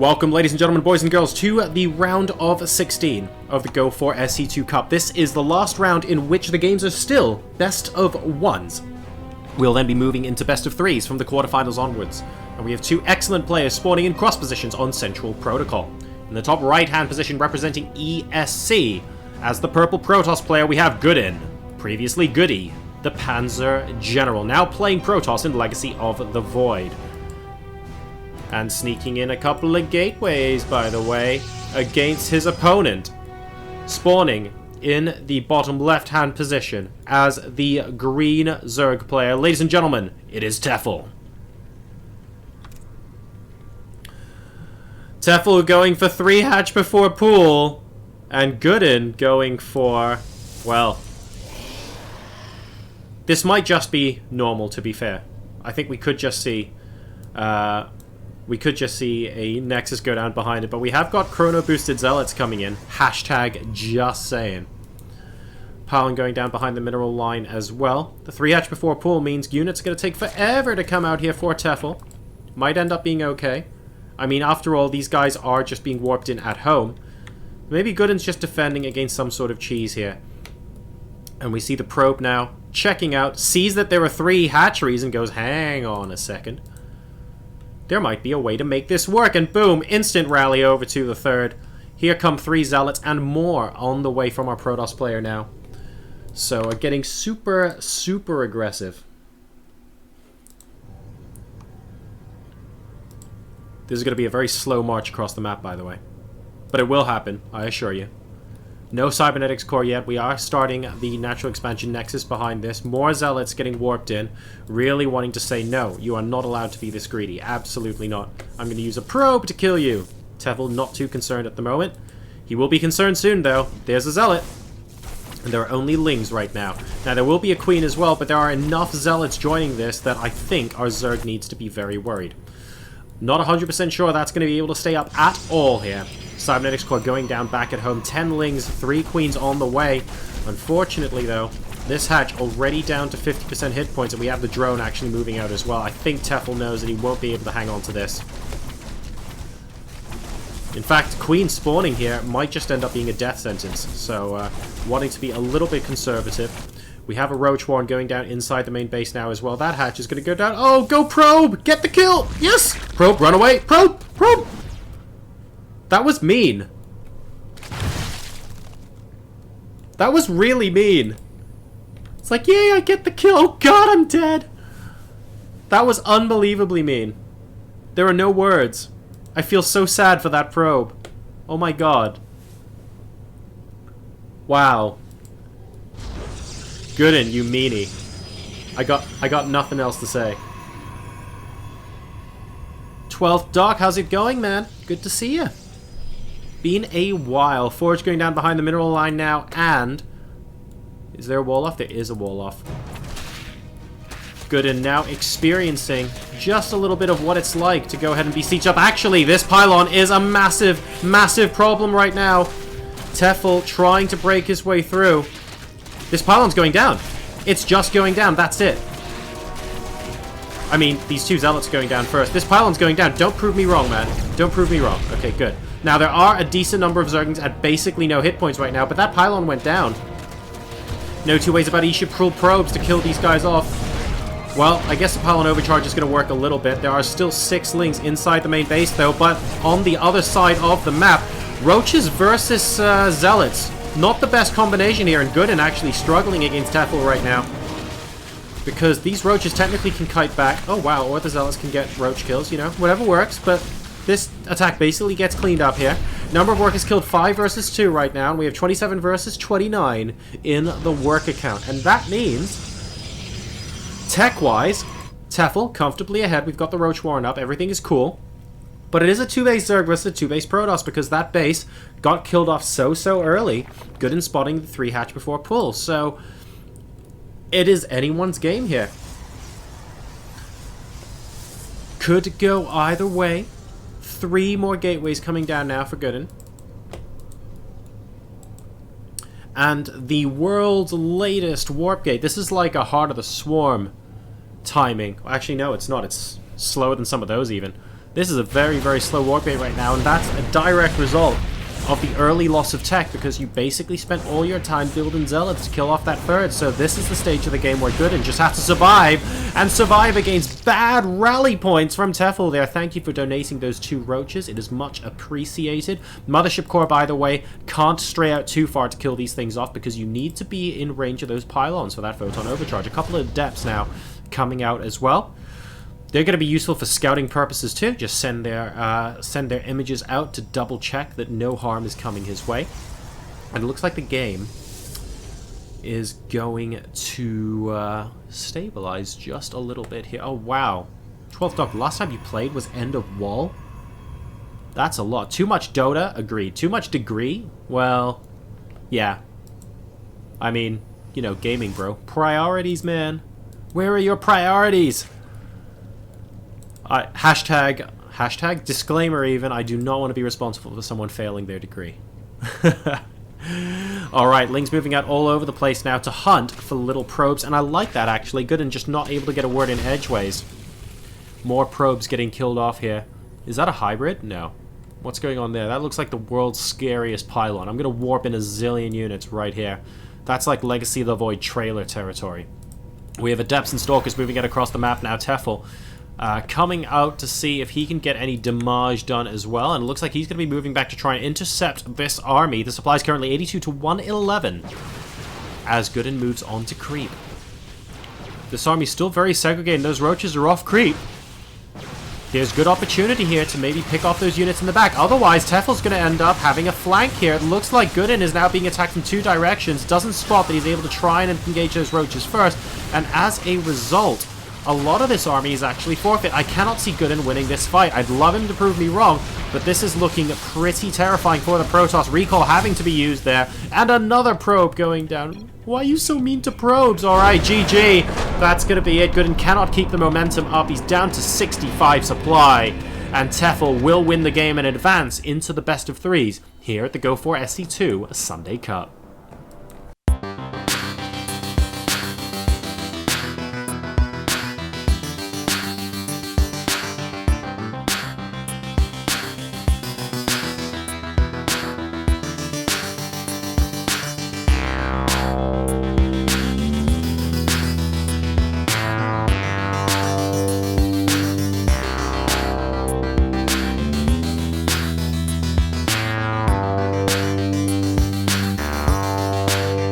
Welcome, ladies and gentlemen, boys and girls, to the round of 16 of the Go4SC2 Cup. This is the last round in which the games are still best of ones. We'll then be moving into best of threes from the quarterfinals onwards. And we have two excellent players spawning in cross positions on Central Protocol. In the top right-hand position representing ESC, as the purple Protoss player, we have GoOdin, previously GoOdy, the Panzer General, now playing Protoss in Legacy of the Void. And sneaking in a couple of gateways, by the way, against his opponent. Spawning in the bottom left-hand position as the green Zerg player. Ladies and gentlemen, it is Tefel. Tefel going for 3 hatch before pool. And GoOdin going for, well, this might just be normal, to be fair. I think we could just see a Nexus go down behind it, but we have got chrono-boosted Zealots coming in. Hashtag just saying. Piling going down behind the mineral line as well. The 3 hatch before pool means units are going to take forever to come out here for Tefel. Might end up being okay. I mean, after all, these guys are just being warped in at home. Maybe GoOdin's just defending against some sort of cheese here. And we see the probe now checking out, sees that there are 3 hatcheries and goes, hang on a second. There might be a way to make this work, and boom, instant rally over to the 3rd. Here come 3 Zealots and more on the way from our Protoss player now. So getting super, super aggressive. This is going to be a very slow march across the map, by the way. But it will happen, I assure you. No cybernetics core yet. We are starting the natural expansion nexus behind this. More Zealots getting warped in. Really wanting to say, no, you are not allowed to be this greedy. Absolutely not. I'm going to use a probe to kill you. Tefel not too concerned at the moment. He will be concerned soon, though. There's a Zealot. And there are only Lings right now. Now, there will be a Queen as well, but there are enough Zealots joining this that I think our Zerg needs to be very worried. Not 100% sure that's going to be able to stay up at all here. Cybernetics core going down back at home. 10 Lings, 3 Queens on the way. Unfortunately, though, this hatch already down to 50% hit points, and we have the drone actually moving out as well. I think Tefel knows that he won't be able to hang on to this. In fact, Queen spawning here might just end up being a death sentence. So, wanting to be a little bit conservative. We have a Roach Warren going down inside the main base now as well. That hatch is going to go down. Oh, go probe! Get the kill! Yes! Probe, run away! Probe! Probe! That was mean. That was really mean. It's like, yay, I get the kill. Oh god, I'm dead. That was unbelievably mean. There are no words. I feel so sad for that probe. Oh my god. Wow. GoOdin, you meanie. I got nothing else to say. 12th Doc, how's it going, man? Good to see you. Been a while. Forge going down behind the mineral line now, and is there a wall off? There is a wall off. GoOdin now experiencing just a little bit of what it's like to go ahead and be sieged up. Actually, this pylon is a massive, massive problem right now. Tefel trying to break his way through. This pylon's going down. It's just going down. That's it. I mean, these 2 Zealots going down first. This pylon's going down. Don't prove me wrong, man. Don't prove me wrong. Okay, good. Now, there are a decent number of Zerglings at basically no hit points right now, but that pylon went down. No 2 ways about it. You should pull probes to kill these guys off. Well, I guess the pylon overcharge is going to work a little bit. There are still 6 Lings inside the main base, though, but on the other side of the map, Roaches versus Zealots. Not the best combination here, and GoOdin actually struggling against Tefel right now. Because these Roaches technically can kite back. Oh, wow, or the Zealots can get Roach kills, you know, whatever works, but this attack basically gets cleaned up here. Number of workers killed 5 versus 2 right now, and we have 27 versus 29 in the work account. And that means, tech-wise, Tefel comfortably ahead. We've got the Roach Warren up. Everything is cool. But it is a 2-base Zerg versus a 2-base Protoss, because that base got killed off so early. GoOdin spotting the 3 hatch before pull. So, it is anyone's game here. Could go either way. 3 more gateways coming down now for GoOdin. And the world's latest warp gate. This is like a Heart of the Swarm timing. Actually, no, it's not. It's slower than some of those even. This is a very, very slow warp rate right now, and that's a direct result of the early loss of tech, because you basically spent all your time building zealots to kill off that third. So this is the stage of the game where GoOdin just has to survive, and survive against bad rally points from Tefel there. Thank you for donating those 2 roaches. It is much appreciated. Mothership Core, by the way, can't stray out too far to kill these things off, because you need to be in range of those pylons for that photon overcharge. A couple of depths now coming out as well. They're going to be useful for scouting purposes too. Just send their images out to double check that no harm is coming his way. And it looks like the game is going to stabilize just a little bit here. Oh wow, 12th Doctor. Last time you played was end of wall. That's a lot. Too much Dota. Agreed. Too much degree. Well, yeah. I mean, you know, gaming, bro. Priorities, man. Where are your priorities? Hashtag disclaimer even, I do not want to be responsible for someone failing their degree. Alright, Ling's moving out all over the place now to hunt for little probes, and I like that actually. GoOdin just not able to get a word in edgeways. More probes getting killed off here. Is that a hybrid? No. What's going on there? That looks like the world's scariest pylon. I'm going to warp in a zillion units right here. That's like Legacy of the Void trailer territory. We have Adepts and Stalkers moving it across the map now. Tefel coming out to see if he can get any damage done as well, and it looks like he's going to be moving back to try and intercept this army. The supply is currently 82 to 111 as GoOdin moves on to creep. This army's still very segregated, and those roaches are off creep. There's good opportunity here to maybe pick off those units in the back. Otherwise, Tefel's going to end up having a flank here. It looks like GoOdin is now being attacked from 2 directions. Doesn't spot that he's able to try and engage those roaches first. And as a result, a lot of this army is actually forfeit. I cannot see GoOdin winning this fight. I'd love him to prove me wrong, but this is looking pretty terrifying for the Protoss. Recall having to be used there. And another probe going down. Why are you so mean to probes? Alright, GG. That's going to be it. GoOdin cannot keep the momentum up. He's down to 65 supply. And Tefel will win the game and advance into the best of 3s here at the Go4SC2 Sunday Cup.